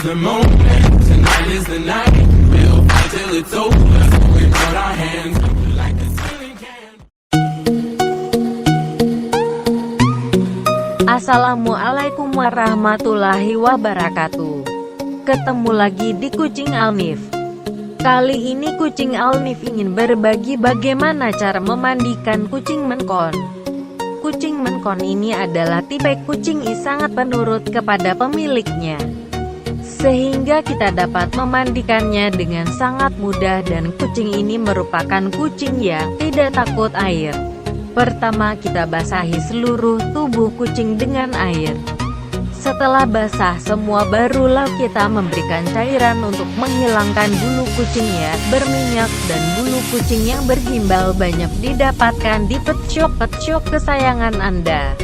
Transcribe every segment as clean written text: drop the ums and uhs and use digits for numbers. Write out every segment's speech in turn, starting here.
the moment. Tonight is the night. We'll fight till it's over. So we put our hands up like the ceiling can. Assalamualaikum warahmatullahi wabarakatuh. Ketemu lagi di Kucing Alnif. Kali ini Kucing Alnif ingin berbagi bagaimana cara memandikan kucing menkon. Kucing menkon ini adalah tipe kucing yang sangat penurut kepada pemiliknya, sehingga kita dapat memandikannya dengan sangat mudah, dan kucing ini merupakan kucing yang tidak takut air. Pertama, kita basahi seluruh tubuh kucing dengan air. Setelah basah semua, barulah kita memberikan cairan untuk menghilangkan bulu kucingnya berminyak dan bulu kucing yang bergimbal banyak didapatkan di pet shop kesayangan Anda.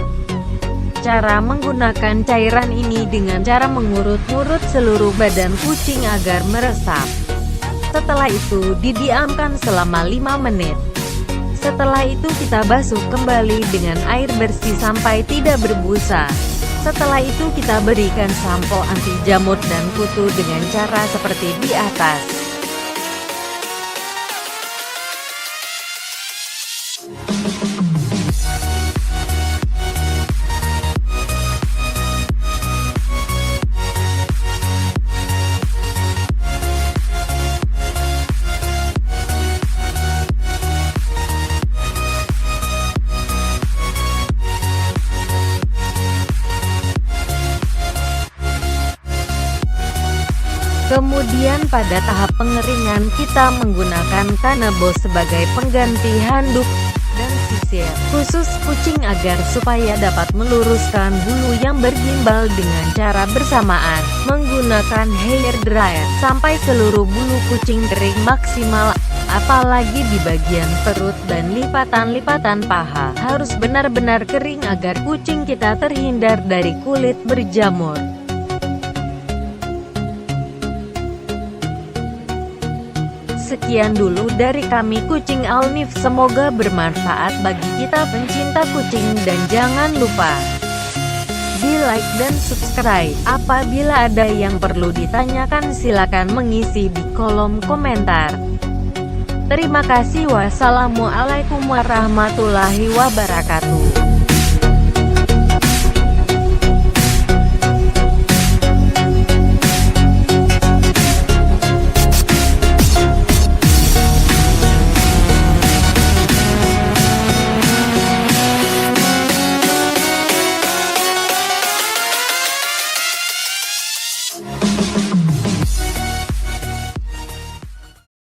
Cara menggunakan cairan ini dengan cara mengurut-ngurut seluruh badan kucing agar meresap. Setelah itu didiamkan selama 5 menit. Setelah itu kita basuh kembali dengan air bersih sampai tidak berbusa. Setelah itu kita berikan sampo anti jamur dan kutu dengan cara seperti di atas. Kemudian pada tahap pengeringan kita menggunakan kanebo sebagai pengganti handuk dan sisir khusus kucing agar supaya dapat meluruskan bulu yang bergimbal dengan cara bersamaan menggunakan hair dryer sampai seluruh bulu kucing kering maksimal. Apalagi di bagian perut dan lipatan-lipatan paha harus benar-benar kering agar kucing kita terhindar dari kulit berjamur. Sekian dulu dari kami Kucing Alnif, semoga bermanfaat bagi kita pencinta kucing, dan jangan lupa di like dan subscribe. Apabila ada yang perlu ditanyakan silakan mengisi di kolom komentar. Terima kasih. Wassalamualaikum warahmatullahi wabarakatuh.